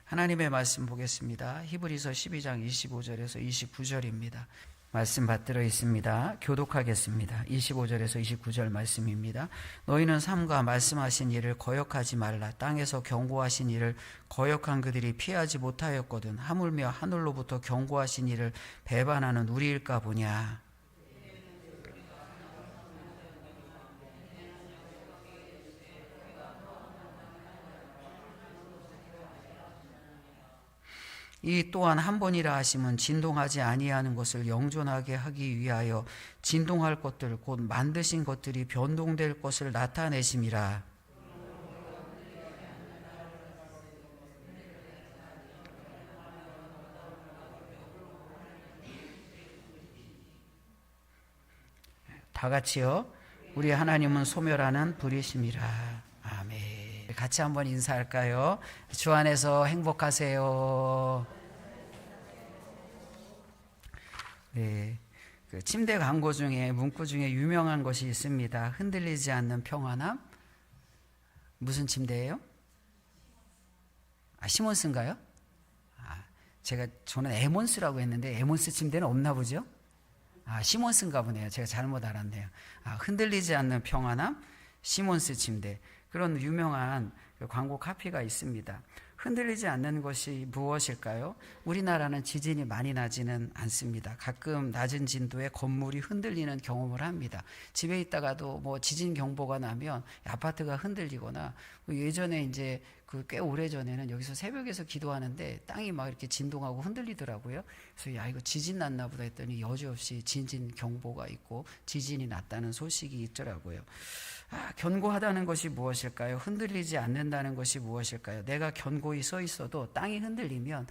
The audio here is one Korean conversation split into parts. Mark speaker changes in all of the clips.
Speaker 1: 하나님의 말씀 보겠습니다. 히브리서 12장 25절에서 29절입니다. 말씀 받들어 있습니다. 교독하겠습니다. 25절에서 29절 말씀입니다. 너희는 삼가 말씀하신 일을 거역하지 말라. 땅에서 경고하신 일을 거역한 그들이 피하지 못하였거든. 하물며 하늘로부터 경고하신 일을 배반하는 우리일까 보냐. 이 또한 한 번이라 하심은 진동하지 아니하는 것을 영존하게 하기 위하여 진동할 것들 곧 만드신 것들이 변동될 것을 나타내심이라. 다 같이요. 우리 하나님은 소멸하는 불이심이라. 아멘. 같이 한번 인사할까요? 주 안에서 행복하세요. 네, 그 침대 광고 중에 문구 중에 유명한 것이 있습니다. 흔들리지 않는 평안함. 무슨 침대예요? 시몬스인가요? 저는 에몬스라고 했는데 에몬스 침대는 없나 보죠? 시몬스인가 보네요. 제가 잘못 알았네요. 흔들리지 않는 평안함, 시몬스 침대. 그런 유명한 광고 카피가 있습니다. 흔들리지 않는 것이 무엇일까요? 우리나라는 지진이 많이 나지는 않습니다. 가끔 낮은 진도에 건물이 흔들리는 경험을 합니다. 집에 있다가도 지진 경보가 나면 아파트가 흔들리거나 예전에 이제 꽤 오래전에는 여기서 새벽에서 기도하는데 땅이 막 이렇게 진동하고 흔들리더라고요. 그래서 이거 지진 났나 보다 했더니 여지없이 지진 경보가 있고 지진이 났다는 소식이 있더라고요. 견고하다는 것이 무엇일까요? 흔들리지 않는다는 것이 무엇일까요? 내가 견고히 서 있어도 땅이 흔들리면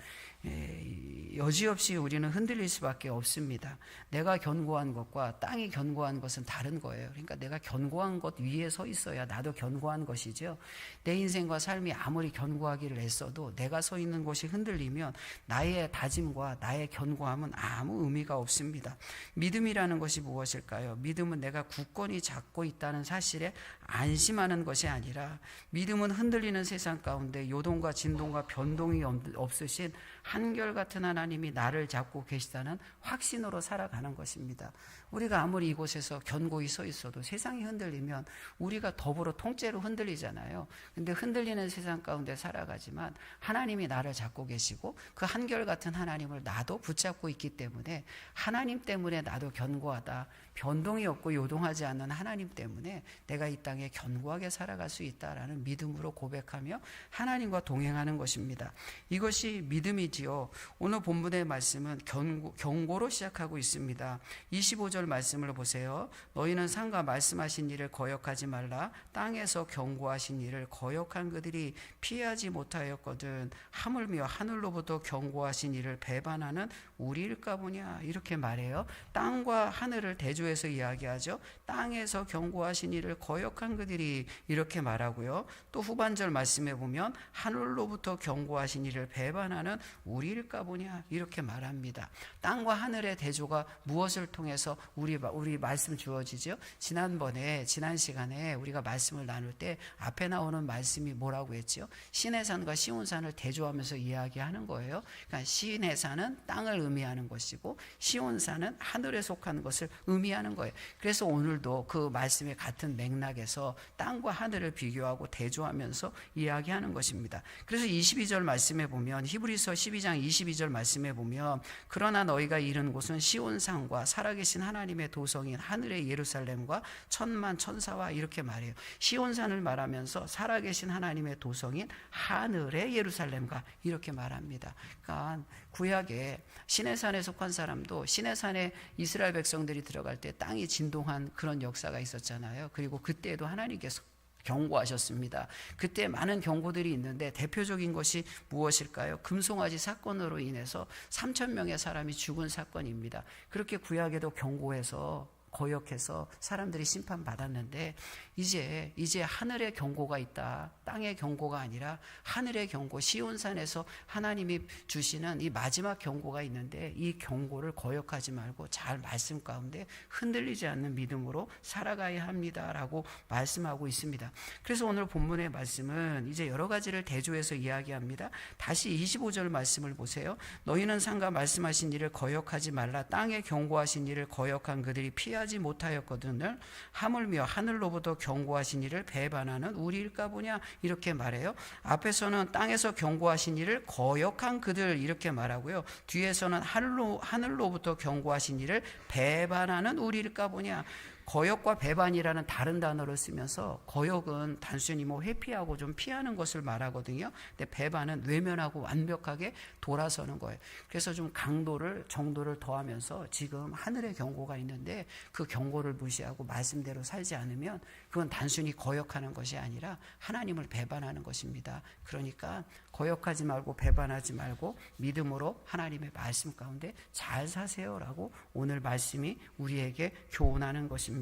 Speaker 1: 여지없이 우리는 흔들릴 수밖에 없습니다. 내가 견고한 것과 땅이 견고한 것은 다른 거예요. 그러니까 내가 견고한 것 위에 서 있어야 나도 견고한 것이죠. 내 인생과 삶이 아무리 견고하기를 애써도 내가 서 있는 곳이 흔들리면 나의 다짐과 나의 견고함은 아무 의미가 없습니다. 믿음이라는 것이 무엇일까요? 믿음은 내가 굳건히 잡고 있다는 사실에 안심하는 것이 아니라, 믿음은 흔들리는 세상 가운데 요동과 진동과 변동이 없으신 한결같은 하나님이 나를 잡고 계시다는 확신으로 살아가는 것입니다. 우리가 아무리 이곳에서 견고히 서 있어도 세상이 흔들리면 우리가 더불어 통째로 흔들리잖아요. 근데 흔들리는 세상 가운데 살아가지만 하나님이 나를 잡고 계시고 그 한결같은 하나님을 나도 붙잡고 있기 때문에 하나님 때문에 나도 견고하다. 변동이 없고 요동하지 않는 하나님 때문에 내가 이 땅에 견고하게 살아갈 수 있다라는 믿음으로 고백하며 하나님과 동행하는 것입니다. 이것이 믿음이지요. 오늘 본문의 말씀은 경고로 시작하고 있습니다. 25절 말씀을 보세요. 너희는 상가 말씀하신 일을 거역하지 말라. 땅에서 경고하신 일을 거역한 그들이 피하지 못하였거든. 하물며 하늘로부터 경고하신 일을 배반하는 우리일까 보냐. 이렇게 말해요. 땅과 하늘을 대조해서 이야기하죠. 땅에서 경고하신 일을 거역한 그들이, 이렇게 말하고요. 또 후반절 말씀에 보면 하늘로부터 경고하신 일을 배반하는 우리일까 보냐, 이렇게 말합니다. 땅과 하늘의 대조가 무엇을 통해서 우리 말씀 주어지죠? 지난 시간에 우리가 말씀을 나눌 때 앞에 나오는 말씀이 뭐라고 했죠? 시내산과 시온산을 대조하면서 이야기하는 거예요. 그러니까 시내산은 땅을 의미하는 것이고 시온산은 하늘에 속한 것을 의미하는 거예요. 그래서 오늘도 그 말씀의 같은 맥락에서 땅과 하늘을 비교하고 대조하면서 이야기하는 것입니다. 그래서 22절 말씀에 보면, 히브리서 12장 22절 말씀에 보면, 그러나 너희가 이른 곳은 시온산과 살아계신 하나님의 도성인 하늘의 예루살렘과 천만 천사와, 이렇게 말해요. 시온산을 말하면서 살아계신 하나님의 도성인 하늘의 예루살렘과 이렇게 말합니다. 그러니까 구약에 시내산에 속한 사람도 시내산에 이스라엘 백성들이 들어갈 때 땅이 진동한 그런 역사가 있었잖아요. 그리고 그때도 하나님께서 경고하셨습니다. 그때 많은 경고들이 있는데 대표적인 것이 무엇일까요? 금송아지 사건으로 인해서 3,000명의 사람이 죽은 사건입니다. 그렇게 구약에도 경고해서 거역해서 사람들이 심판받았는데 이제 하늘의 경고가 있다. 땅의 경고가 아니라 하늘의 경고, 시온산에서 하나님이 주시는 이 마지막 경고가 있는데 이 경고를 거역하지 말고 잘 말씀 가운데 흔들리지 않는 믿음으로 살아가야 합니다라고 말씀하고 있습니다. 그래서 오늘 본문의 말씀은 이제 여러 가지를 대조해서 이야기합니다. 다시 25절 말씀을 보세요. 너희는 상가 말씀하신 일을 거역하지 말라. 땅에 경고하신 일을 거역한 그들이 피하지 못하였거든요. 하물며 하늘로부터 경고하신 일을 배반하는 우리일까 보냐, 이렇게 말해요. 앞에서는 땅에서 경고하신 일을 거역한 그들 이렇게 말하고요. 뒤에서는 하늘로부터 경고하신 일을 배반하는 우리일까 보냐. 거역과 배반이라는 다른 단어를 쓰면서 거역은 단순히 회피하고 좀 피하는 것을 말하거든요. 근데 배반은 외면하고 완벽하게 돌아서는 거예요. 그래서 좀 강도를, 정도를 더하면서 지금 하늘의 경고가 있는데 그 경고를 무시하고 말씀대로 살지 않으면 그건 단순히 거역하는 것이 아니라 하나님을 배반하는 것입니다. 그러니까 거역하지 말고 배반하지 말고 믿음으로 하나님의 말씀 가운데 잘 사세요라고 오늘 말씀이 우리에게 교훈하는 것입니다.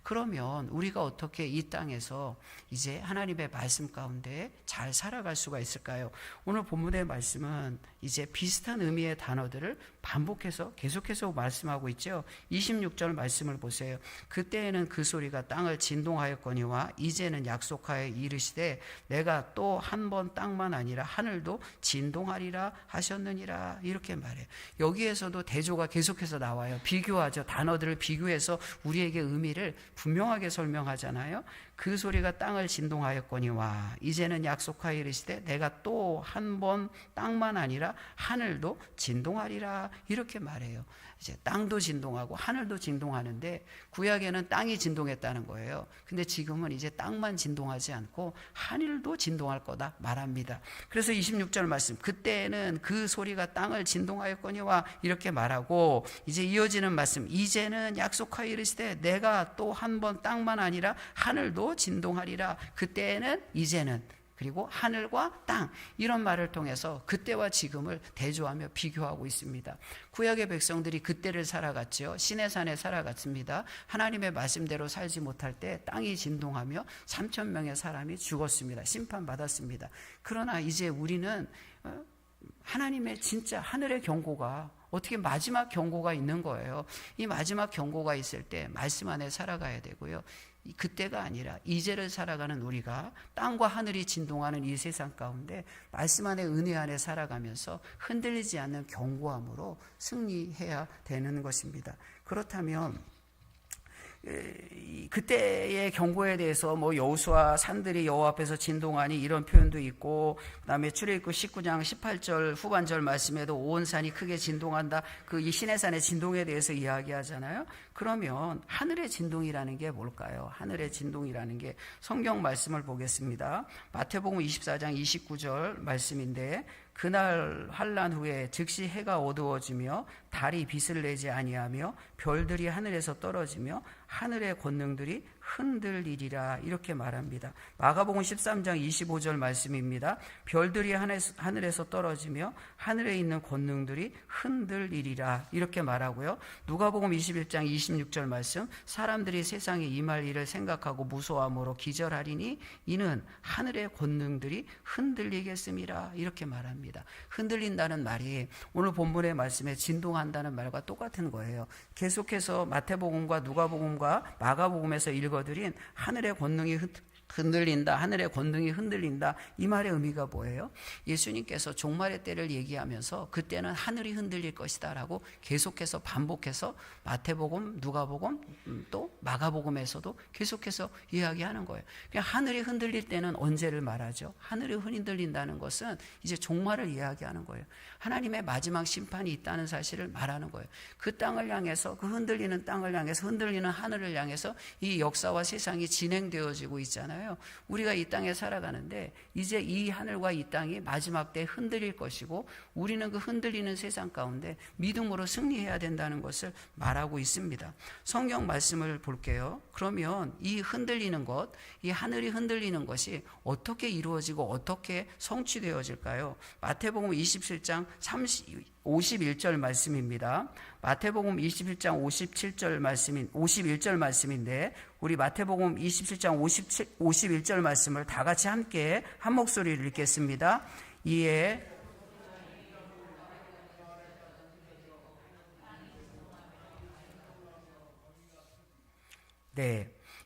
Speaker 1: 그러면 우리가 어떻게 이 땅에서 이제 하나님의 말씀 가운데 잘 살아갈 수가 있을까요? 오늘 본문의 말씀은 이제 비슷한 의미의 단어들을 반복해서 계속해서 말씀하고 있죠. 26절 말씀을 보세요. 그때에는 그 소리가 땅을 진동하였거니와 이제는 약속하여 이르시되 내가 또 한 번 땅만 아니라 하늘도 진동하리라 하셨느니라, 이렇게 말해요. 여기에서도 대조가 계속해서 나와요. 비교하죠. 단어들을 비교해서 우리에게 의미를 분명하게 설명하잖아요. 그 소리가 땅을 진동하였거니와 이제는 약속하여 이르시되 내가 또 한 번 땅만 아니라 하늘도 진동하리라, 이렇게 말해요. 이제 땅도 진동하고 하늘도 진동하는데 구약에는 땅이 진동했다는 거예요. 근데 지금은 이제 땅만 진동하지 않고 하늘도 진동할 거다 말합니다. 그래서 26절 말씀, 그때는 그 소리가 땅을 진동하였거니와 이렇게 말하고 이제 이어지는 말씀, 이제는 약속하여 이르시되 내가 또 한 번 땅만 아니라 하늘도 진동하리라. 그때는, 이제는, 그리고 하늘과 땅, 이런 말을 통해서 그때와 지금을 대조하며 비교하고 있습니다. 구약의 백성들이 그때를 살아갔죠. 시내산에 살아갔습니다. 하나님의 말씀대로 살지 못할 때 땅이 진동하며 3,000명의 사람이 죽었습니다. 심판받았습니다. 그러나 이제 우리는 하나님의 진짜 하늘의 경고가, 어떻게 마지막 경고가 있는 거예요. 이 마지막 경고가 있을 때 말씀 안에 살아가야 되고요. 그때가 아니라 이제를 살아가는 우리가 땅과 하늘이 진동하는 이 세상 가운데 말씀 안에, 은혜 안에 살아가면서 흔들리지 않는 견고함으로 승리해야 되는 것입니다. 그렇다면 그때의 경고에 대해서 여호수아 산들이 여호와 앞에서 진동하니 이런 표현도 있고, 그다음에 출애굽기 19장 18절 후반절 말씀에도 온 산이 크게 진동한다, 그 이 시내산의 진동에 대해서 이야기하잖아요. 그러면 하늘의 진동이라는 게 뭘까요? 하늘의 진동이라는 게 성경 말씀을 보겠습니다. 마태복음 24장 29절 말씀인데, 그날 환난 후에 즉시 해가 어두워지며 달이 빛을 내지 아니하며 별들이 하늘에서 떨어지며 하늘의 권능들이 흔들리리라, 이렇게 말합니다. 마가복음 13장 25절 말씀입니다. 별들이 하늘에서 떨어지며 하늘에 있는 권능들이 흔들리리라, 이렇게 말하고요. 누가복음 21장 26절 말씀, 사람들이 세상에 임할 일을 생각하고 무서워함으로 기절하리니 이는 하늘의 권능들이 흔들리겠음이라, 이렇게 말합니다. 흔들린다는 말이 오늘 본문의 말씀에 진동한다는 말과 똑같은 거예요. 계속해서 마태복음과 누가복음과 마가복음에서 읽어드린 하늘의 권능이 흔들린다, 하늘의 권능이 흔들린다, 이 말의 의미가 뭐예요? 예수님께서 종말의 때를 얘기하면서 그때는 하늘이 흔들릴 것이다 라고 계속해서 반복해서 마태복음, 누가복음, 또 마가복음에서도 계속해서 이야기하는 거예요. 그러니까 하늘이 흔들릴 때는 언제를 말하죠? 하늘이 흔들린다는 것은 이제 종말을 이야기하는 거예요. 하나님의 마지막 심판이 있다는 사실을 말하는 거예요. 그 땅을 향해서, 그 흔들리는 땅을 향해서, 흔들리는 하늘을 향해서 이 역사와 세상이 진행되어지고 있잖아요. 우리가 이 땅에 살아가는데 이제 이 하늘과 이 땅이 마지막 때 흔들릴 것이고, 우리는 그 흔들리는 세상 가운데 믿음으로 승리해야 된다는 것을 말하고 있습니다. 성경 말씀을 볼게요. 그러면 이 흔들리는 것, 이 하늘이 흔들리는 것이 어떻게 이루어지고 어떻게 성취되어질까요? 마태복음 27장 51절 말씀입니다. 마태복음 21장 51절 말씀인데 우리 마태복음 27장 51절 말씀을 다 같이 함께 한 목소리를 읽겠습니다. 이에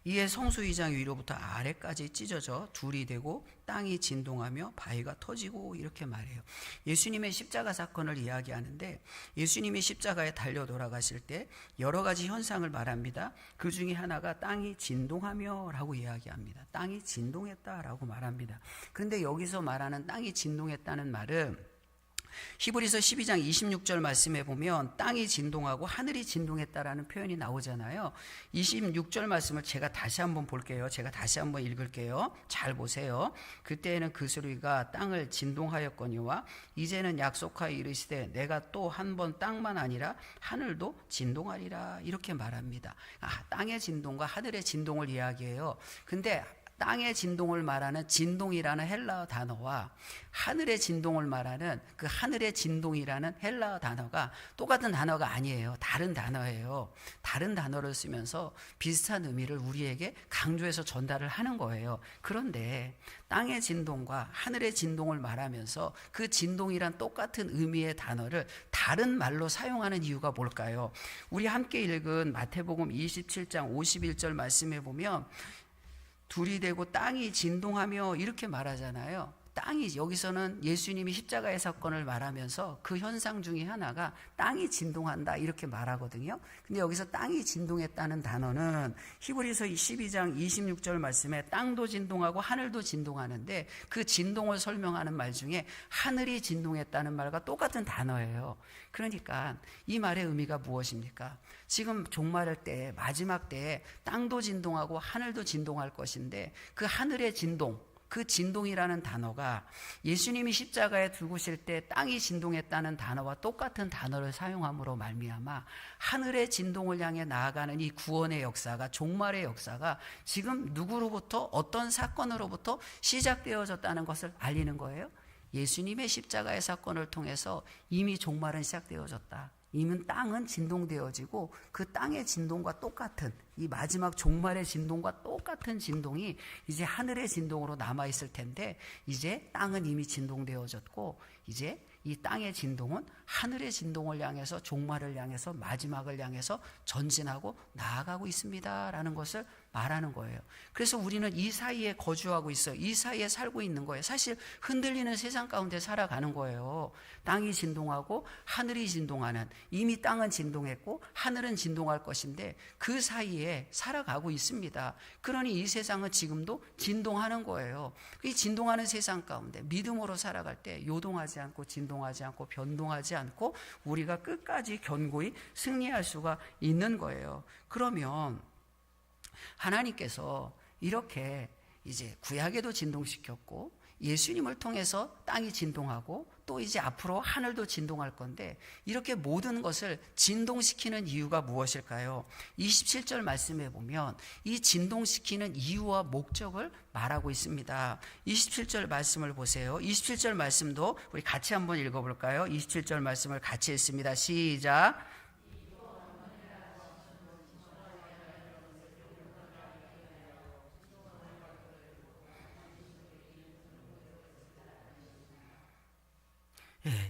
Speaker 1: 이에 성수 2장 위로부터 아래까지 찢어져 둘이 되고 땅이 진동하며 바위가 터지고 이렇게 말해요. 예수님의 십자가 사건을 이야기하는데 예수님이 십자가에 달려 돌아가실 때 여러 가지 현상을 말합니다. 그 중에 하나가 땅이 진동하며 라고 이야기합니다. 땅이 진동했다라고 말합니다. 그런데 여기서 말하는 땅이 진동했다는 말은 히브리서 12장 26절 말씀에 보면 땅이 진동하고 하늘이 진동했다라는 표현이 나오잖아요. 26절 말씀을 제가 다시 한번 볼게요. 제가 다시 한번 읽을게요. 잘 보세요. 그때에는 그 소리가 땅을 진동하였거니와 이제는 약속하여 이르시되 내가 또 한 번 땅만 아니라 하늘도 진동하리라 이렇게 말합니다. 땅의 진동과 하늘의 진동을 이야기해요. 근데 땅의 진동을 말하는 진동이라는 헬라어 단어와 하늘의 진동을 말하는 그 하늘의 진동이라는 헬라어 단어가 똑같은 단어가 아니에요. 다른 단어예요. 다른 단어를 쓰면서 비슷한 의미를 우리에게 강조해서 전달을 하는 거예요. 그런데 땅의 진동과 하늘의 진동을 말하면서 그 진동이란 똑같은 의미의 단어를 다른 말로 사용하는 이유가 뭘까요? 우리 함께 읽은 마태복음 27장 51절 말씀에 보면 둘이 되고 땅이 진동하며 이렇게 말하잖아요. 땅이 여기서는 예수님이 십자가의 사건을 말하면서 그 현상 중에 하나가 땅이 진동한다 이렇게 말하거든요. 근데 여기서 땅이 진동했다는 단어는 히브리서 12장 26절 말씀에 땅도 진동하고 하늘도 진동하는데 그 진동을 설명하는 말 중에 하늘이 진동했다는 말과 똑같은 단어예요. 그러니까 이 말의 의미가 무엇입니까? 지금 종말할 때 마지막 때에 땅도 진동하고 하늘도 진동할 것인데 그 하늘의 진동 그 진동이라는 단어가 예수님이 십자가에 죽으실 때 땅이 진동했다는 단어와 똑같은 단어를 사용함으로 말미암아 하늘의 진동을 향해 나아가는 이 구원의 역사가 종말의 역사가 지금 누구로부터 어떤 사건으로부터 시작되어졌다는 것을 알리는 거예요. 예수님의 십자가의 사건을 통해서 이미 종말은 시작되어졌다. 이미 땅은 진동되어지고 그 땅의 진동과 똑같은 이 마지막 종말의 진동과 똑같은 진동이 이제 하늘의 진동으로 남아있을 텐데 이제 땅은 이미 진동되어졌고 이제 이 땅의 진동은 하늘의 진동을 향해서 종말을 향해서 마지막을 향해서 전진하고 나아가고 있습니다라는 것을 말하는 거예요. 그래서 우리는 이 사이에 거주하고 있어요. 이 사이에 살고 있는 거예요. 사실 흔들리는 세상 가운데 살아가는 거예요. 땅이 진동하고 하늘이 진동하는 이미 땅은 진동했고 하늘은 진동할 것인데 그 사이에 살아가고 있습니다. 그러니 이 세상은 지금도 진동하는 거예요. 이 진동하는 세상 가운데 믿음으로 살아갈 때 요동하지 않고 진동하지 않고 변동하지 않고 우리가 끝까지 견고히 승리할 수가 있는 거예요. 그러면 하나님께서 이렇게 이제 구약에도 진동시켰고 예수님을 통해서 땅이 진동하고 또 이제 앞으로 하늘도 진동할 건데 이렇게 모든 것을 진동시키는 이유가 무엇일까요? 27절 말씀에 보면 이 진동시키는 이유와 목적을 말하고 있습니다. 27절 말씀을 보세요. 27절 말씀도 우리 같이 한번 읽어볼까요? 27절 말씀을 같이 읽습니다. 시작.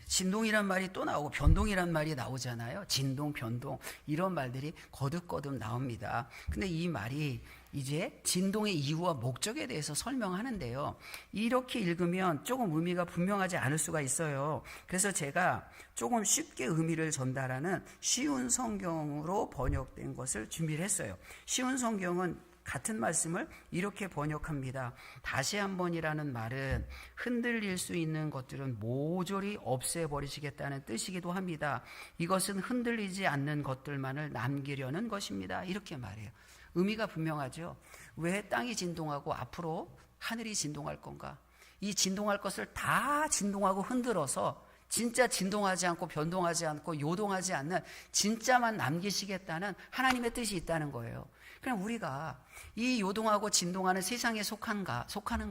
Speaker 1: 진동이란 말이 또 나오고 변동이란 말이 나오잖아요. 진동, 변동 이런 말들이 거듭거듭 나옵니다. 근데 이 말이 이제 진동의 이유와 목적에 대해서 설명하는데요. 이렇게 읽으면 조금 의미가 분명하지 않을 수가 있어요. 그래서 제가 조금 쉽게 의미를 전달하는 쉬운 성경으로 번역된 것을 준비를 했어요. 쉬운 성경은 같은 말씀을 이렇게 번역합니다. 다시 한번이라는 말은 흔들릴 수 있는 것들은 모조리 없애버리시겠다는 뜻이기도 합니다. 이것은 흔들리지 않는 것들만을 남기려는 것입니다. 이렇게 말해요. 의미가 분명하죠. 왜 땅이 진동하고 앞으로 하늘이 진동할 건가? 이 진동할 것을 다 진동하고 흔들어서 진짜 진동하지 않고 변동하지 않고 요동하지 않는 진짜만 남기시겠다는 하나님의 뜻이 있다는 거예요. 그냥 우리가 이 요동하고 진동하는 세상에 속하는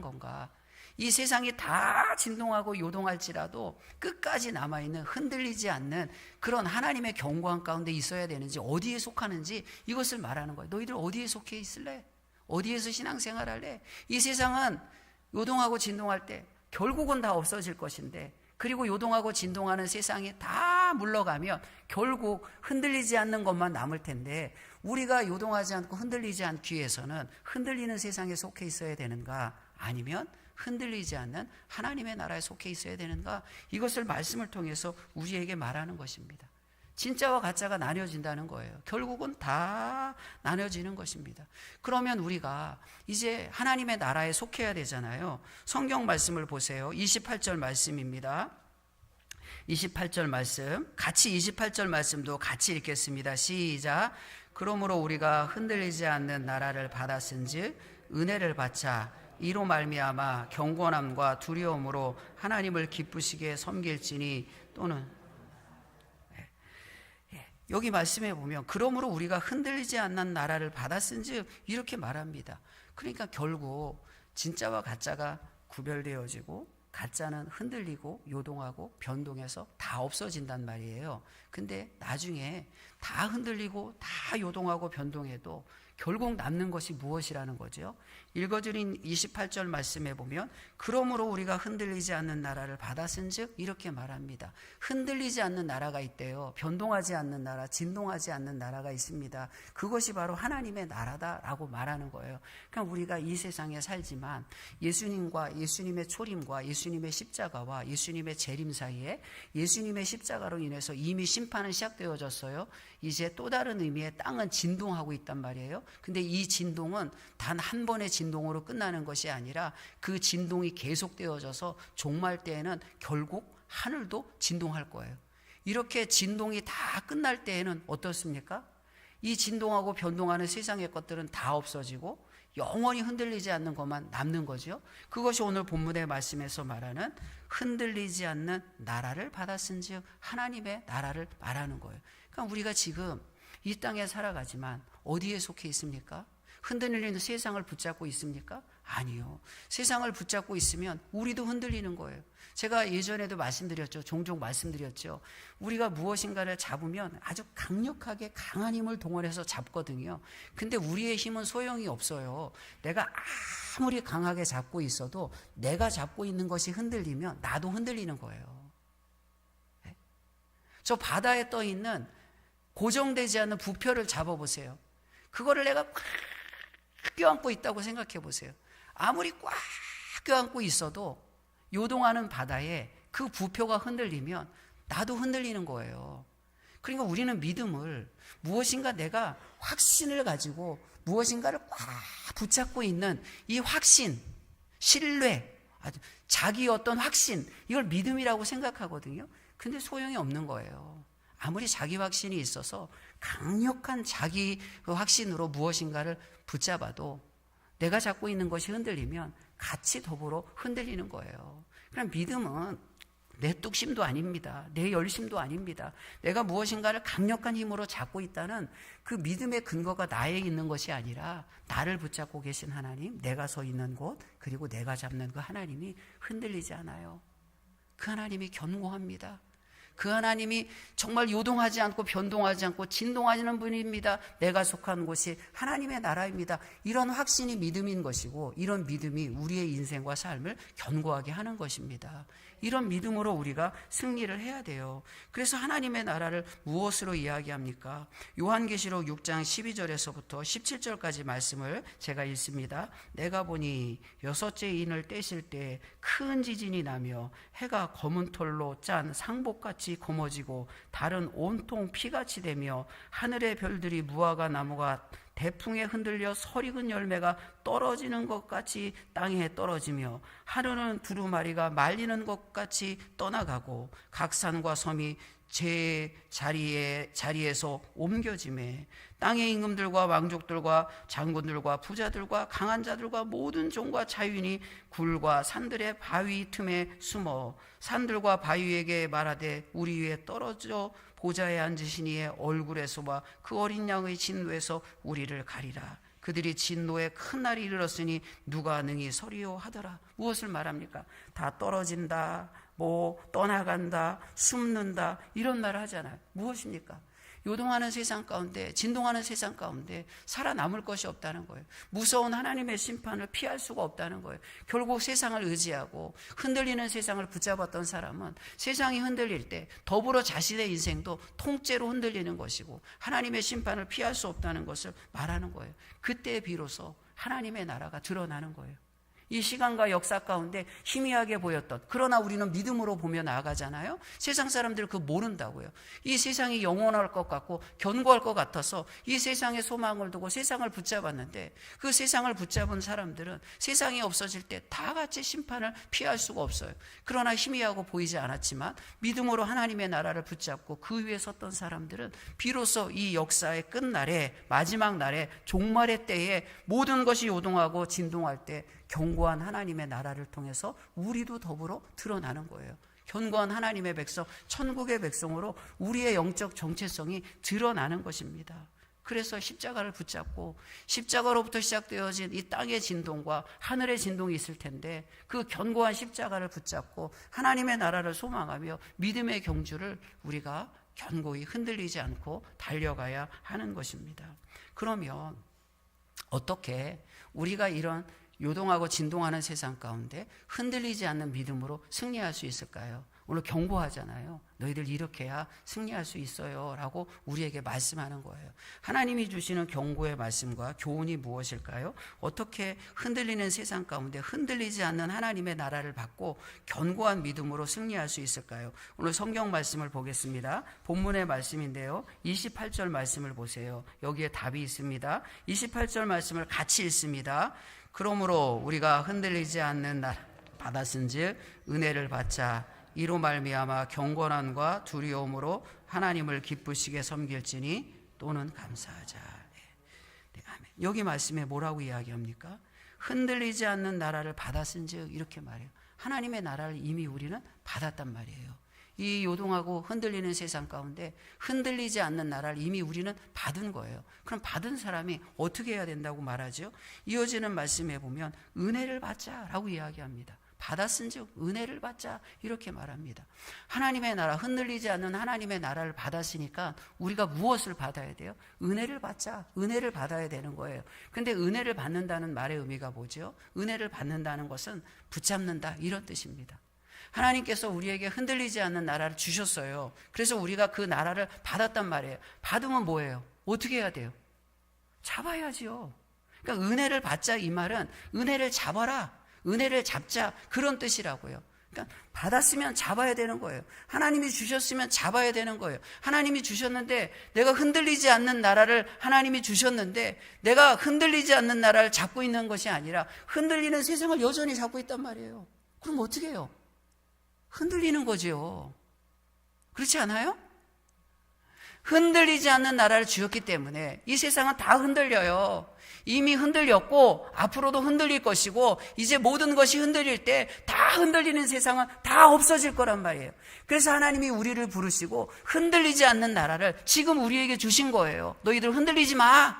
Speaker 1: 건가? 이 세상이 다 진동하고 요동할지라도 끝까지 남아있는 흔들리지 않는 그런 하나님의 경고한 가운데 있어야 되는지, 어디에 속하는지 이것을 말하는 거예요. 너희들 어디에 속해 있을래? 어디에서 신앙생활 할래? 이 세상은 요동하고 진동할 때 결국은 다 없어질 것인데, 그리고 요동하고 진동하는 세상이 다 물러가면 결국 흔들리지 않는 것만 남을 텐데, 우리가 요동하지 않고 흔들리지 않기 위해서는 흔들리는 세상에 속해 있어야 되는가, 아니면 흔들리지 않는 하나님의 나라에 속해 있어야 되는가, 이것을 말씀을 통해서 우리에게 말하는 것입니다. 진짜와 가짜가 나뉘어진다는 거예요. 결국은 다 나뉘어지는 것입니다. 그러면 우리가 이제 하나님의 나라에 속해야 되잖아요. 성경 말씀을 보세요. 28절 말씀입니다. 28절 말씀, 같이 28절 말씀도 같이 읽겠습니다. 시작. 그러므로 우리가 흔들리지 않는 나라를 받았은즉 은혜를 받자 이로 말미암아 경건함과 두려움으로 하나님을 기쁘시게 섬길지니. 또는 여기 말씀에 보면 그러므로 우리가 흔들리지 않는 나라를 받았은즉 이렇게 말합니다. 그러니까 결국 진짜와 가짜가 구별되어지고, 가짜는 흔들리고 요동하고 변동해서 다 없어진단 말이에요. 근데 나중에 다 흔들리고 다 요동하고 변동해도 결국 남는 것이 무엇이라는 거죠? 읽어드린 28절 말씀에 보면 그러므로 우리가 흔들리지 않는 나라를 받았은즉 이렇게 말합니다. 흔들리지 않는 나라가 있대요. 변동하지 않는 나라, 진동하지 않는 나라가 있습니다. 그것이 바로 하나님의 나라다라고 말하는 거예요. 그러니까 우리가 이 세상에 살지만 예수님과 예수님의 초림과 예수님의 십자가와 예수님의 재림 사이에 예수님의 십자가로 인해서 이미 심판은 시작되어졌어요. 이제 또 다른 의미의 땅은 진동하고 있단 말이에요. 근데 이 진동은 단 한 번의 진동으로 끝나는 것이 아니라 그 진동이 계속되어져서 종말 때에는 결국 하늘도 진동할 거예요. 이렇게 진동이 다 끝날 때에는 어떻습니까? 이 진동하고 변동하는 세상의 것들은 다 없어지고 영원히 흔들리지 않는 것만 남는 거죠. 그것이 오늘 본문의 말씀에서 말하는 흔들리지 않는 나라를 받았은즉 하나님의 나라를 말하는 거예요. 그러니까 우리가 지금 이 땅에 살아가지만 어디에 속해 있습니까? 흔들리는 세상을 붙잡고 있습니까? 아니요. 세상을 붙잡고 있으면 우리도 흔들리는 거예요. 제가 예전에도 말씀드렸죠. 종종 말씀드렸죠. 우리가 무엇인가를 잡으면 아주 강력하게 강한 힘을 동원해서 잡거든요. 근데 우리의 힘은 소용이 없어요. 내가 아무리 강하게 잡고 있어도 내가 잡고 있는 것이 흔들리면 나도 흔들리는 거예요. 저 바다에 떠 있는 고정되지 않는 부표를 잡아보세요. 그거를 내가 꽉 껴안고 있다고 생각해 보세요. 아무리 꽉 껴안고 있어도 요동하는 바다에 그 부표가 흔들리면 나도 흔들리는 거예요. 그러니까 우리는 믿음을 무엇인가 내가 확신을 가지고 무엇인가를 꽉 붙잡고 있는 이 확신, 신뢰, 자기 어떤 확신, 이걸 믿음이라고 생각하거든요. 근데 소용이 없는 거예요. 아무리 자기 확신이 있어서 강력한 자기 확신으로 무엇인가를 붙잡아도 내가 잡고 있는 것이 흔들리면 같이 더불어 흔들리는 거예요. 그럼 믿음은 내 뚝심도 아닙니다. 내 열심도 아닙니다. 내가 무엇인가를 강력한 힘으로 잡고 있다는 그 믿음의 근거가 나에 있는 것이 아니라 나를 붙잡고 계신 하나님, 내가 서 있는 곳, 그리고 내가 잡는 그 하나님이 흔들리지 않아요. 그 하나님이 견고합니다. 그 하나님이 정말 요동하지 않고 변동하지 않고 진동하시는 분입니다. 내가 속한 곳이 하나님의 나라입니다. 이런 확신이 믿음인 것이고, 이런 믿음이 우리의 인생과 삶을 견고하게 하는 것입니다. 이런 믿음으로 우리가 승리를 해야 돼요. 그래서 하나님의 나라를 무엇으로 이야기합니까? 요한계시록 6장 12절에서부터 17절까지 말씀을 제가 읽습니다. 내가 보니 여섯째 인을 떼실 때 큰 지진이 나며 해가 검은 털로 짠 상복같이 검어지고 달은 온통 피같이 되며 하늘의 별들이 무화과 나무가 대풍에 흔들려 설익은 열매가 떨어지는 것 같이 땅에 떨어지며 하늘은 두루마리가 말리는 것 같이 떠나가고 각 산과 섬이 제 자리에서 옮겨지매 땅의 임금들과 왕족들과 장군들과 부자들과 강한 자들과 모든 종과 자유인이 굴과 산들의 바위 틈에 숨어 산들과 바위에게 말하되 우리 위에 떨어져 보좌에 앉으신 이의 얼굴에서와 그 어린 양의 진노에서 우리를 가리라. 그들이 진노의 큰 날이 이르렀으니 누가 능히 서리요 하더라. 무엇을 말합니까? 다 떨어진다, 떠나간다, 숨는다, 이런 말을 하잖아요. 무엇입니까? 요동하는 세상 가운데, 진동하는 세상 가운데 살아남을 것이 없다는 거예요. 무서운 하나님의 심판을 피할 수가 없다는 거예요. 결국 세상을 의지하고 흔들리는 세상을 붙잡았던 사람은 세상이 흔들릴 때 더불어 자신의 인생도 통째로 흔들리는 것이고 하나님의 심판을 피할 수 없다는 것을 말하는 거예요. 그때 비로소 하나님의 나라가 드러나는 거예요. 이 시간과 역사 가운데 희미하게 보였던, 그러나 우리는 믿음으로 보며 나아가잖아요. 세상 사람들은 그거 모른다고요. 이 세상이 영원할 것 같고 견고할 것 같아서 이 세상에 소망을 두고 세상을 붙잡았는데, 그 세상을 붙잡은 사람들은 세상이 없어질 때 다 같이 심판을 피할 수가 없어요. 그러나 희미하고 보이지 않았지만 믿음으로 하나님의 나라를 붙잡고 그 위에 섰던 사람들은 비로소 이 역사의 끝날에, 마지막 날에, 종말의 때에 모든 것이 요동하고 진동할 때 견고한 하나님의 나라를 통해서 우리도 더불어 드러나는 거예요. 견고한 하나님의 백성, 천국의 백성으로 우리의 영적 정체성이 드러나는 것입니다. 그래서 십자가를 붙잡고 십자가로부터 시작되어진 이 땅의 진동과 하늘의 진동이 있을 텐데, 그 견고한 십자가를 붙잡고 하나님의 나라를 소망하며 믿음의 경주를 우리가 견고히 흔들리지 않고 달려가야 하는 것입니다. 그러면 어떻게 우리가 이런 요동하고 진동하는 세상 가운데 흔들리지 않는 믿음으로 승리할 수 있을까요? 오늘 경고하잖아요. 너희들 이렇게 해야 승리할 수 있어요 라고 우리에게 말씀하는 거예요. 하나님이 주시는 경고의 말씀과 교훈이 무엇일까요? 어떻게 흔들리는 세상 가운데 흔들리지 않는 하나님의 나라를 받고 견고한 믿음으로 승리할 수 있을까요? 오늘 성경 말씀을 보겠습니다. 본문의 말씀인데요, 28절 말씀을 보세요. 여기에 답이 있습니다. 28절 말씀을 같이 읽습니다. 그러므로 우리가 흔들리지 않는 나라 받았은즉 은혜를 받자. 이로 말미암아 경건함과 두려움으로 하나님을 기쁘시게 섬길지니 또는 감사하자. 네, 아멘. 여기 말씀에 뭐라고 이야기합니까? 흔들리지 않는 나라를 받았은즉, 이렇게 말해요. 하나님의 나라를 이미 우리는 받았단 말이에요. 이 요동하고 흔들리는 세상 가운데 흔들리지 않는 나라를 이미 우리는 받은 거예요. 그럼 받은 사람이 어떻게 해야 된다고 말하죠? 이어지는 말씀에 보면 은혜를 받자라고 이야기합니다. 받았은즉 은혜를 받자, 이렇게 말합니다. 하나님의 나라, 흔들리지 않는 하나님의 나라를 받았으니까 우리가 무엇을 받아야 돼요? 은혜를 받자, 은혜를 받아야 되는 거예요. 근데 은혜를 받는다는 말의 의미가 뭐죠? 은혜를 받는다는 것은 붙잡는다, 이런 뜻입니다. 하나님께서 우리에게 흔들리지 않는 나라를 주셨어요. 그래서 우리가 그 나라를 받았단 말이에요. 받으면 뭐예요? 어떻게 해야 돼요? 잡아야지요. 그러니까 은혜를 받자, 이 말은 은혜를 잡아라, 은혜를 잡자, 그런 뜻이라고요. 그러니까 받았으면 잡아야 되는 거예요. 하나님이 주셨으면 잡아야 되는 거예요. 하나님이 주셨는데, 내가 흔들리지 않는 나라를 하나님이 주셨는데 내가 흔들리지 않는 나라를 잡고 있는 것이 아니라 흔들리는 세상을 여전히 잡고 있단 말이에요. 그럼 어떻게 해요? 흔들리는 거죠. 그렇지 않아요? 흔들리지 않는 나라를 주셨기 때문에 이 세상은 다 흔들려요. 이미 흔들렸고 앞으로도 흔들릴 것이고, 이제 모든 것이 흔들릴 때 다 흔들리는 세상은 다 없어질 거란 말이에요. 그래서 하나님이 우리를 부르시고 흔들리지 않는 나라를 지금 우리에게 주신 거예요. 너희들 흔들리지 마.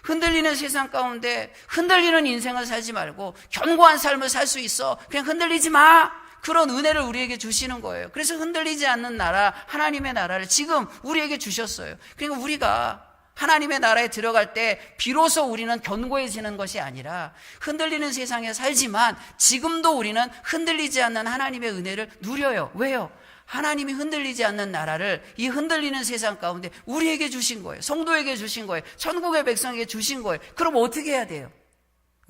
Speaker 1: 흔들리는 세상 가운데 흔들리는 인생을 살지 말고 견고한 삶을 살 수 있어. 그냥 흔들리지 마. 그런 은혜를 우리에게 주시는 거예요. 그래서 흔들리지 않는 나라, 하나님의 나라를 지금 우리에게 주셨어요. 그러니까 우리가 하나님의 나라에 들어갈 때 비로소 우리는 견고해지는 것이 아니라 흔들리는 세상에 살지만 지금도 우리는 흔들리지 않는 하나님의 은혜를 누려요. 왜요? 하나님이 흔들리지 않는 나라를 이 흔들리는 세상 가운데 우리에게 주신 거예요. 성도에게 주신 거예요. 천국의 백성에게 주신 거예요. 그럼 어떻게 해야 돼요?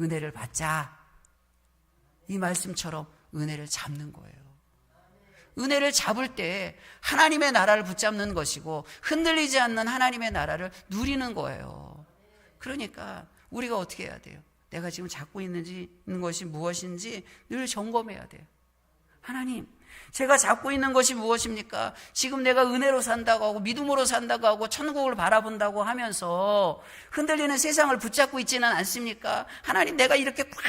Speaker 1: 은혜를 받자. 이 말씀처럼 은혜를 잡는 거예요. 은혜를 잡을 때 하나님의 나라를 붙잡는 것이고 흔들리지 않는 하나님의 나라를 누리는 거예요. 그러니까 우리가 어떻게 해야 돼요? 내가 지금 잡고 있는 것이 무엇인지 늘 점검해야 돼요. 하나님, 제가 잡고 있는 것이 무엇입니까? 지금 내가 은혜로 산다고 하고 믿음으로 산다고 하고 천국을 바라본다고 하면서 흔들리는 세상을 붙잡고 있지는 않습니까? 하나님, 내가 이렇게 꽉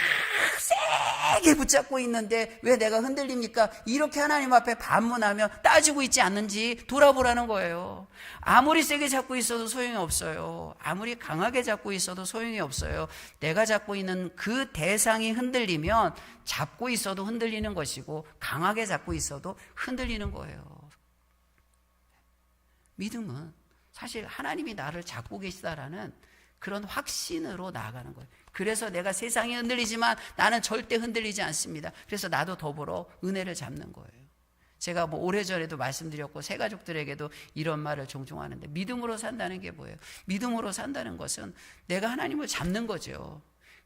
Speaker 1: 세게 붙잡고 있는데 왜 내가 흔들립니까? 이렇게 하나님 앞에 반문하며 따지고 있지 않는지 돌아보라는 거예요. 아무리 세게 잡고 있어도 소용이 없어요. 아무리 강하게 잡고 있어도 소용이 없어요. 내가 잡고 있는 그 대상이 흔들리면 잡고 있어도 흔들리는 것이고 강하게 잡고 있어도 흔들리는 거예요. 믿음은 사실 하나님이 나를 잡고 계시다라는 그런 확신으로 나아가는 거예요. 그래서 내가 세상이 흔들리지만 나는 절대 흔들리지 않습니다. 그래서 나도 더불어 은혜를 잡는 거예요. 제가 오래전에도 말씀드렸고 새 가족들에게도 이런 말을 종종 하는데, 믿음으로 산다는 게 뭐예요? 믿음으로 산다는 것은 내가 하나님을 잡는 거죠.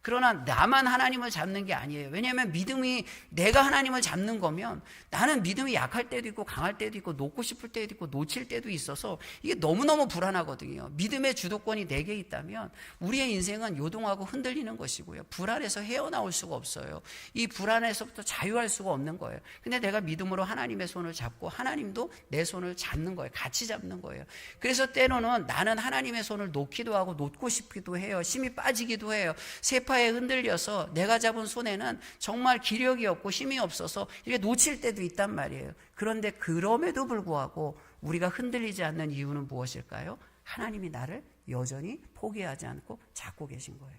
Speaker 1: 그러나 나만 하나님을 잡는 게 아니에요. 왜냐하면 믿음이 내가 하나님을 잡는 거면 나는 믿음이 약할 때도 있고 강할 때도 있고 놓고 싶을 때도 있고 놓칠 때도 있어서 이게 너무너무 불안하거든요. 믿음의 주도권이 내게 있다면 우리의 인생은 요동하고 흔들리는 것이고요. 불안에서 헤어나올 수가 없어요. 이 불안에서부터 자유할 수가 없는 거예요. 근데 내가 믿음으로 하나님의 손을 잡고 하나님도 내 손을 잡는 거예요. 같이 잡는 거예요. 그래서 때로는 나는 하나님의 손을 놓기도 하고 놓고 싶기도 해요. 힘이 빠지기도 해요. 세파에 흔들려서 내가 잡은 손에는 정말 기력이 없고 힘이 없어서 이렇게 놓칠 때도 있단 말이에요. 그런데 그럼에도 불구하고 우리가 흔들리지 않는 이유는 무엇일까요? 하나님이 나를 여전히 포기하지 않고 잡고 계신 거예요.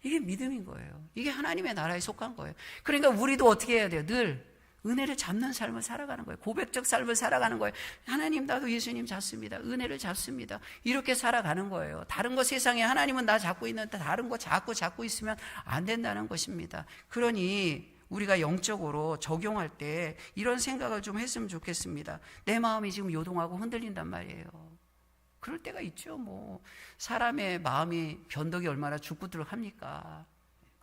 Speaker 1: 이게 믿음인 거예요. 이게 하나님의 나라에 속한 거예요. 그러니까 우리도 어떻게 해야 돼요? 늘 은혜를 잡는 삶을 살아가는 거예요. 고백적 삶을 살아가는 거예요. 하나님, 나도 예수님 잡습니다. 은혜를 잡습니다. 이렇게 살아가는 거예요. 다른 거 세상에 하나님은 나 잡고 있는데 다른 거 잡고 있으면 안 된다는 것입니다. 그러니 우리가 영적으로 적용할 때 이런 생각을 좀 했으면 좋겠습니다. 내 마음이 지금 요동하고 흔들린단 말이에요. 그럴 때가 있죠. 사람의 마음이 변덕이 얼마나 죽구두룩합니까?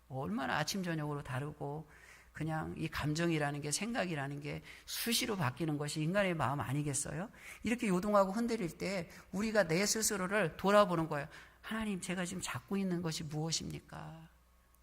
Speaker 1: 얼마나 아침 저녁으로 다르고, 그냥 이 감정이라는 게, 생각이라는 게 수시로 바뀌는 것이 인간의 마음 아니겠어요? 이렇게 요동하고 흔들릴 때 우리가 내 스스로를 돌아보는 거예요. 하나님, 제가 지금 잡고 있는 것이 무엇입니까?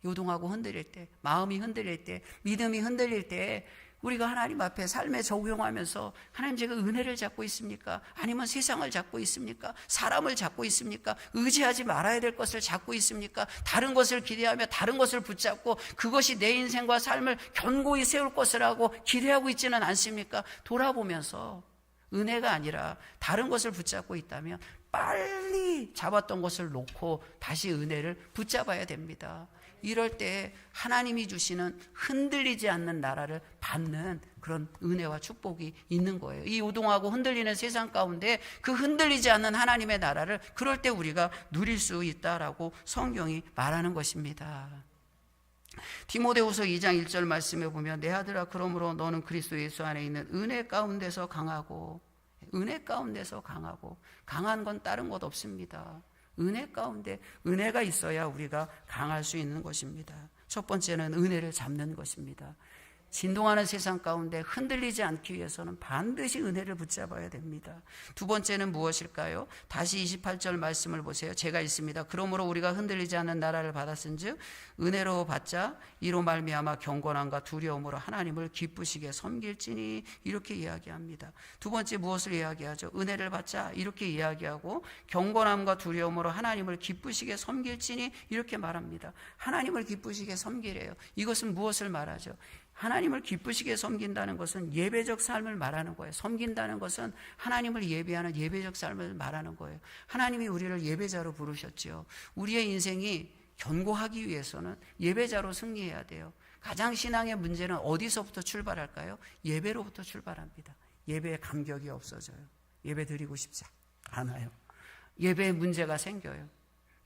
Speaker 1: 요동하고 흔들릴 때, 마음이 흔들릴 때, 믿음이 흔들릴 때 우리가 하나님 앞에 삶에 적용하면서, 하나님, 제가 은혜를 잡고 있습니까? 아니면 세상을 잡고 있습니까? 사람을 잡고 있습니까? 의지하지 말아야 될 것을 잡고 있습니까? 다른 것을 기대하며 다른 것을 붙잡고 그것이 내 인생과 삶을 견고히 세울 것이라고 기대하고 있지는 않습니까? 돌아보면서 은혜가 아니라 다른 것을 붙잡고 있다면 빨리 잡았던 것을 놓고 다시 은혜를 붙잡아야 됩니다. 이럴 때 하나님이 주시는 흔들리지 않는 나라를 받는 그런 은혜와 축복이 있는 거예요. 이 요동하고 흔들리는 세상 가운데 그 흔들리지 않는 하나님의 나라를 그럴 때 우리가 누릴 수 있다라고 성경이 말하는 것입니다. 디모데후서 2장 1절 말씀에 보면, 내 아들아, 그러므로 너는 그리스도 예수 안에 있는 은혜 가운데서 강하고, 은혜 가운데서 강하고, 강한 건 다른 것 없습니다. 은혜 가운데 은혜가 있어야 우리가 강할 수 있는 것입니다. 첫 번째는 은혜를 잡는 것입니다. 진동하는 세상 가운데 흔들리지 않기 위해서는 반드시 은혜를 붙잡아야 됩니다. 두 번째는 무엇일까요? 다시 28절 말씀을 보세요. 제가 있습니다. 그러므로 우리가 흔들리지 않는 나라를 받았은즉 은혜로 받자 이로 말미암아 경건함과 두려움으로 하나님을 기쁘시게 섬길지니, 이렇게 이야기합니다. 두 번째 무엇을 이야기하죠? 은혜를 받자 이렇게 이야기하고, 경건함과 두려움으로 하나님을 기쁘시게 섬길지니, 이렇게 말합니다. 하나님을 기쁘시게 섬기래요. 이것은 무엇을 말하죠? 하나님을 기쁘시게 섬긴다는 것은 예배적 삶을 말하는 거예요. 섬긴다는 것은 하나님을 예배하는 예배적 삶을 말하는 거예요. 하나님이 우리를 예배자로 부르셨죠. 우리의 인생이 견고하기 위해서는 예배자로 승리해야 돼요. 가장 신앙의 문제는 어디서부터 출발할까요? 예배로부터 출발합니다. 예배에 감격이 없어져요. 예배 드리고 싶지 않아요. 예배에 문제가 생겨요.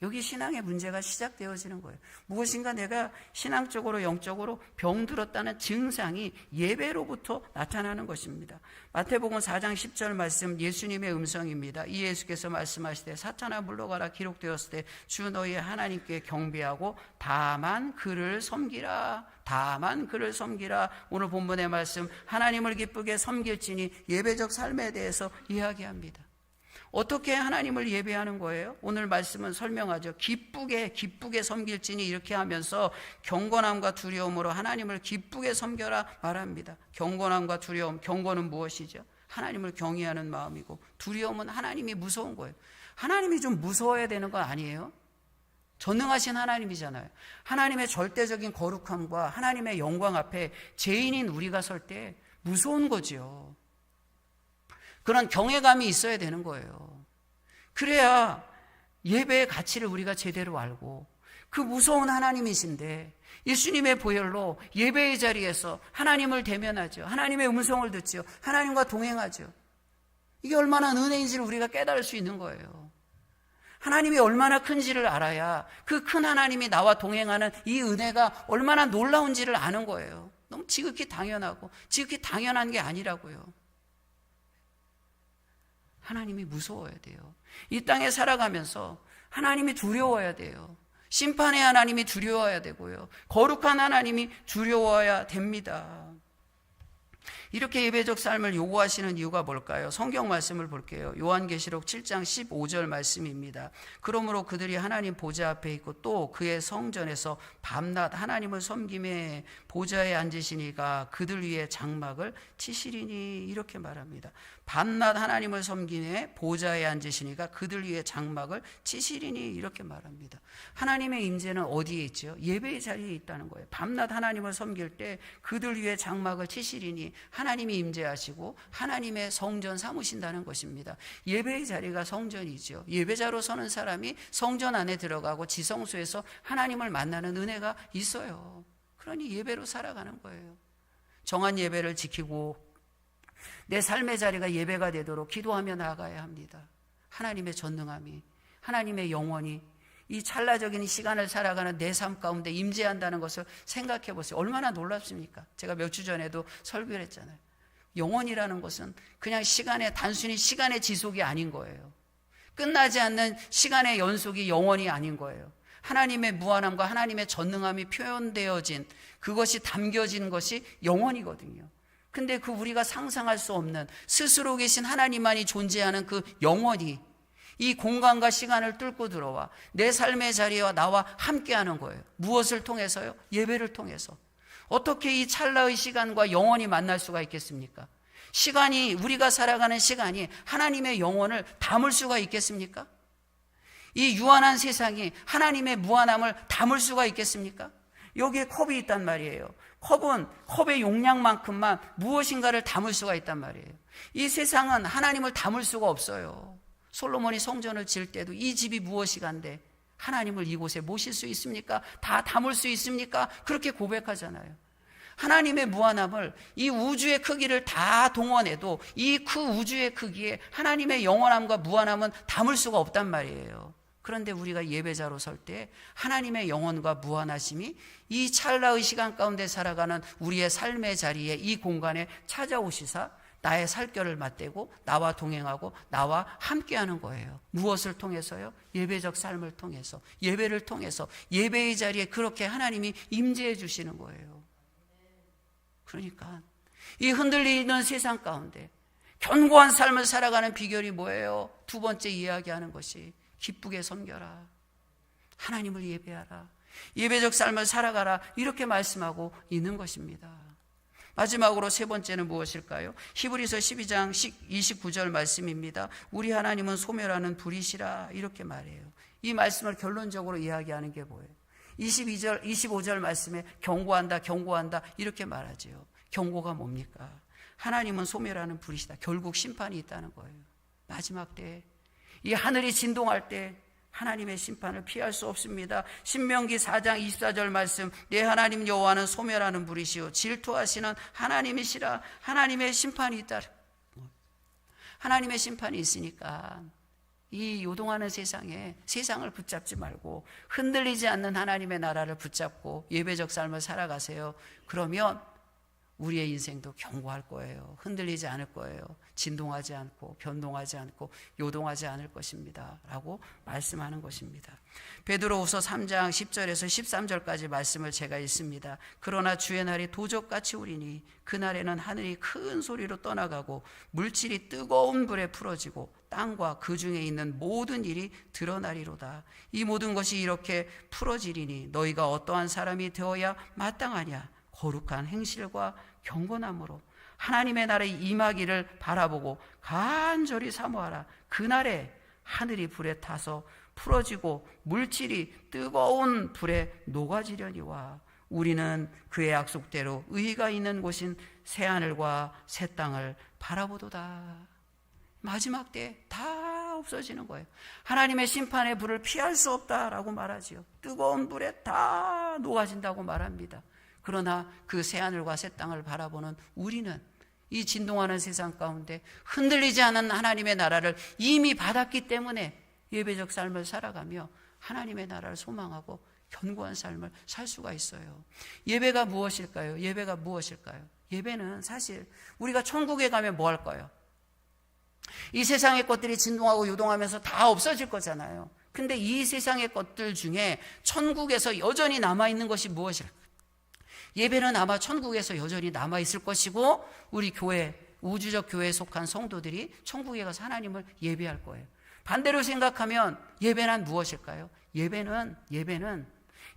Speaker 1: 여기 신앙의 문제가 시작되어지는 거예요. 무엇인가 내가 신앙적으로 영적으로 병들었다는 증상이 예배로부터 나타나는 것입니다. 마태복음 4장 10절 말씀, 예수님의 음성입니다. 이 예수께서 말씀하시되 사탄아 물러가라 기록되었을 때 주 너희 하나님께 경배하고 다만 그를 섬기라. 다만 그를 섬기라. 오늘 본문의 말씀, 하나님을 기쁘게 섬길지니 예배적 삶에 대해서 이야기합니다. 어떻게 하나님을 예배하는 거예요? 오늘 말씀은 설명하죠. 기쁘게 섬길지니 이렇게 하면서 경건함과 두려움으로 하나님을 기쁘게 섬겨라 말합니다. 경건함과 두려움, 경건은 무엇이죠? 하나님을 경외하는 마음이고, 두려움은 하나님이 무서운 거예요. 하나님이 좀 무서워야 되는 거 아니에요? 전능하신 하나님이잖아요. 하나님의 절대적인 거룩함과 하나님의 영광 앞에 죄인인 우리가 설 때 무서운 거죠. 그런 경외감이 있어야 되는 거예요. 그래야 예배의 가치를 우리가 제대로 알고, 그 무서운 하나님이신데 예수님의 보혈로 예배의 자리에서 하나님을 대면하죠. 하나님의 음성을 듣죠. 하나님과 동행하죠. 이게 얼마나 은혜인지를 우리가 깨달을 수 있는 거예요. 하나님이 얼마나 큰지를 알아야 그 큰 하나님이 나와 동행하는 이 은혜가 얼마나 놀라운지를 아는 거예요. 너무 지극히 당연하고 지극히 당연한 게 아니라고요. 하나님이 무서워야 돼요. 이 땅에 살아가면서 하나님이 두려워야 돼요. 심판의 하나님이 두려워야 되고요. 거룩한 하나님이 두려워야 됩니다. 이렇게 예배적 삶을 요구하시는 이유가 뭘까요? 성경 말씀을 볼게요. 요한계시록 7장 15절 말씀입니다. 그러므로 그들이 하나님 보좌 앞에 있고 또 그의 성전에서 밤낮 하나님을 섬김에 보좌에 앉으시니가 그들 위에 장막을 치시리니, 이렇게 말합니다. 밤낮 하나님을 섬기네 보좌에 앉으시니까 그들 위에 장막을 치시리니, 이렇게 말합니다. 하나님의 임재는 어디에 있죠? 예배의 자리에 있다는 거예요. 밤낮 하나님을 섬길 때 그들 위에 장막을 치시리니, 하나님이 임재하시고 하나님의 성전 삼으신다는 것입니다. 예배의 자리가 성전이죠. 예배자로 서는 사람이 성전 안에 들어가고 지성소에서 하나님을 만나는 은혜가 있어요. 그러니 예배로 살아가는 거예요. 정한 예배를 지키고 내 삶의 자리가 예배가 되도록 기도하며 나아가야 합니다. 하나님의 전능함이, 하나님의 영원히 이 찰나적인 시간을 살아가는 내 삶 가운데 임재한다는 것을 생각해 보세요. 얼마나 놀랍습니까? 제가 몇 주 전에도 설교를 했잖아요. 영원이라는 것은 그냥 단순히 시간의 지속이 아닌 거예요. 끝나지 않는 시간의 연속이 영원이 아닌 거예요. 하나님의 무한함과 하나님의 전능함이 표현되어진, 그것이 담겨진 것이 영원이거든요. 근데 그 우리가 상상할 수 없는 스스로 계신 하나님만이 존재하는 그 영원이 이 공간과 시간을 뚫고 들어와 내 삶의 자리와 나와 함께하는 거예요. 무엇을 통해서요? 예배를 통해서. 어떻게 이 찰나의 시간과 영원히 만날 수가 있겠습니까? 시간이, 우리가 살아가는 시간이 하나님의 영원을 담을 수가 있겠습니까? 이 유한한 세상이 하나님의 무한함을 담을 수가 있겠습니까? 여기에 컵이 있단 말이에요. 컵은 컵의 용량만큼만 무엇인가를 담을 수가 있단 말이에요. 이 세상은 하나님을 담을 수가 없어요. 솔로몬이 성전을 지을 때도 이 집이 무엇이간데 하나님을 이곳에 모실 수 있습니까? 다 담을 수 있습니까? 그렇게 고백하잖아요. 하나님의 무한함을, 이 우주의 크기를 다 동원해도 이 그 우주의 크기에 하나님의 영원함과 무한함은 담을 수가 없단 말이에요. 그런데 우리가 예배자로 설 때 하나님의 영원과 무한하심이 이 찰나의 시간 가운데 살아가는 우리의 삶의 자리에, 이 공간에 찾아오시사 나의 살결을 맞대고 나와 동행하고 나와 함께하는 거예요. 무엇을 통해서요? 예배적 삶을 통해서, 예배를 통해서 예배의 자리에 그렇게 하나님이 임재해 주시는 거예요. 그러니까 이 흔들리는 세상 가운데 견고한 삶을 살아가는 비결이 뭐예요? 두 번째 이야기하는 것이 기쁘게 섬겨라, 하나님을 예배하라, 예배적 삶을 살아가라, 이렇게 말씀하고 있는 것입니다. 마지막으로 세 번째는 무엇일까요? 히브리서 12장 29절 말씀입니다. 우리 하나님은 소멸하는 불이시라, 이렇게 말해요. 이 말씀을 결론적으로 이야기하는 게 뭐예요? 25절 말씀에 경고한다 이렇게 말하죠. 경고가 뭡니까? 하나님은 소멸하는 불이시다. 결국 심판이 있다는 거예요. 마지막 때에 이 하늘이 진동할 때 하나님의 심판을 피할 수 없습니다. 신명기 4장 24절 말씀, 내 하나님 여호와는 소멸하는 불이시오 질투하시는 하나님이시라. 하나님의 심판이 있다. 하나님의 심판이 있으니까 이 요동하는 세상에 세상을 붙잡지 말고 흔들리지 않는 하나님의 나라를 붙잡고 예배적 삶을 살아가세요. 그러면 우리의 인생도 견고할 거예요. 흔들리지 않을 거예요. 진동하지 않고 변동하지 않고 요동하지 않을 것입니다 라고 말씀하는 것입니다. 베드로후서 3장 10절에서 13절까지 말씀을 제가 읽습니다. 그러나 주의 날이 도적같이 오리니 그날에는 하늘이 큰 소리로 떠나가고 물질이 뜨거운 불에 풀어지고 땅과 그 중에 있는 모든 일이 드러나리로다. 이 모든 것이 이렇게 풀어지리니 너희가 어떠한 사람이 되어야 마땅하냐. 거룩한 행실과 경건함으로 하나님의 나라에 임하기를 바라보고 간절히 사모하라. 그날에 하늘이 불에 타서 풀어지고 물질이 뜨거운 불에 녹아지려니와 우리는 그의 약속대로 의가 있는 곳인 새하늘과 새 땅을 바라보도다. 마지막 때 다 없어지는 거예요. 하나님의 심판의 불을 피할 수 없다라고 말하지요. 뜨거운 불에 다 녹아진다고 말합니다. 그러나 그 새하늘과 새 땅을 바라보는 우리는 이 진동하는 세상 가운데 흔들리지 않은 하나님의 나라를 이미 받았기 때문에 예배적 삶을 살아가며 하나님의 나라를 소망하고 견고한 삶을 살 수가 있어요. 예배가 무엇일까요? 예배가 무엇일까요? 예배는 사실 우리가 천국에 가면 뭐 할까요? 이 세상의 것들이 진동하고 요동하면서 다 없어질 거잖아요. 근데 이 세상의 것들 중에 천국에서 여전히 남아있는 것이 무엇일까요? 예배는 아마 천국에서 여전히 남아있을 것이고 우리 교회, 우주적 교회에 속한 성도들이 천국에 가서 하나님을 예배할 거예요. 반대로 생각하면 예배는 무엇일까요? 예배는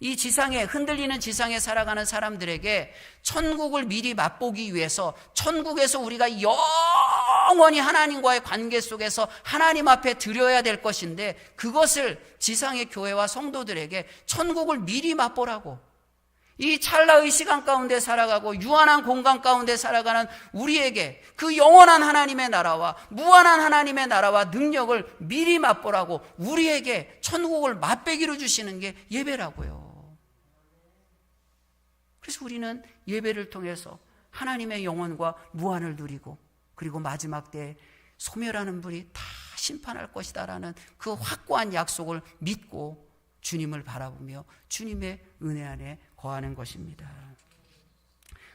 Speaker 1: 이 지상에 흔들리는 지상에 살아가는 사람들에게 천국을 미리 맛보기 위해서 천국에서 우리가 영원히 하나님과의 관계 속에서 하나님 앞에 드려야 될 것인데 그것을 지상의 교회와 성도들에게 천국을 미리 맛보라고 이 찰나의 시간 가운데 살아가고 유한한 공간 가운데 살아가는 우리에게 그 영원한 하나님의 나라와 무한한 하나님의 나라와 능력을 미리 맛보라고 우리에게 천국을 맛배기로 주시는 게 예배라고요. 그래서 우리는 예배를 통해서 하나님의 영원과 무한을 누리고 그리고 마지막 때에 소멸하는 불이 다 심판할 것이다라는 그 확고한 약속을 믿고 주님을 바라보며 주님의 은혜 안에 거하는 것입니다.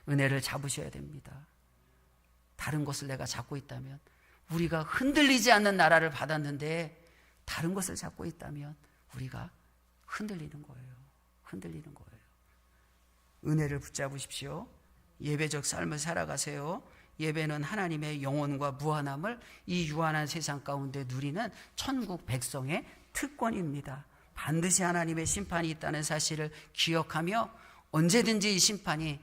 Speaker 1: 은혜를 잡으셔야 됩니다. 다른 것을 내가 잡고 있다면 우리가 흔들리지 않는 나라를 받았는데 다른 것을 잡고 있다면 우리가 흔들리는 거예요. 흔들리는 거예요. 은혜를 붙잡으십시오. 예배적 삶을 살아가세요. 예배는 하나님의 영원과 무한함을 이 유한한 세상 가운데 누리는 천국 백성의 특권입니다. 반드시 하나님의 심판이 있다는 사실을 기억하며 언제든지 이 심판이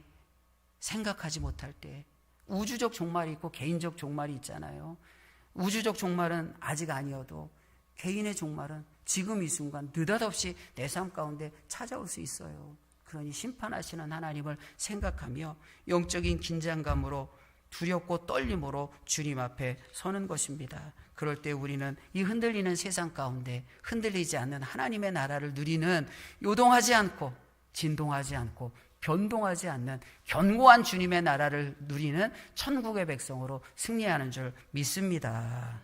Speaker 1: 생각하지 못할 때 우주적 종말이 있고 개인적 종말이 있잖아요. 우주적 종말은 아직 아니어도 개인의 종말은 지금 이 순간 느닷없이 내 삶 가운데 찾아올 수 있어요. 그러니 심판하시는 하나님을 생각하며 영적인 긴장감으로 두렵고 떨림으로 주님 앞에 서는 것입니다. 그럴 때 우리는 이 흔들리는 세상 가운데 흔들리지 않는 하나님의 나라를 누리는 요동하지 않고 진동하지 않고 변동하지 않는 견고한 주님의 나라를 누리는 천국의 백성으로 승리하는 줄 믿습니다.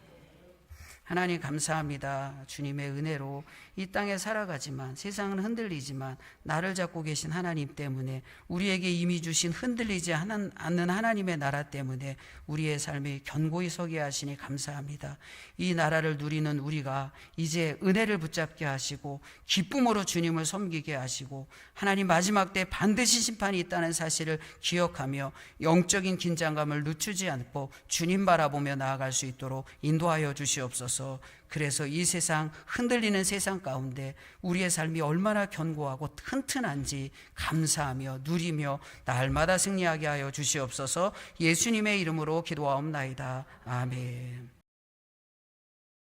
Speaker 1: 하나님 감사합니다. 주님의 은혜로 이 땅에 살아가지만 세상은 흔들리지만 나를 잡고 계신 하나님 때문에 우리에게 이미 주신 흔들리지 않는 하나님의 나라 때문에 우리의 삶이 견고히 서게 하시니 감사합니다. 이 나라를 누리는 우리가 이제 은혜를 붙잡게 하시고 기쁨으로 주님을 섬기게 하시고 하나님 마지막 때 반드시 심판이 있다는 사실을 기억하며 영적인 긴장감을 늦추지 않고 주님 바라보며 나아갈 수 있도록 인도하여 주시옵소서. 그래서 이 세상 흔들리는 세상 가운데 우리의 삶이 얼마나 견고하고 튼튼한지 감사하며 누리며 날마다 승리하게 하여 주시옵소서. 예수님의 이름으로 기도하옵나이다. 아멘.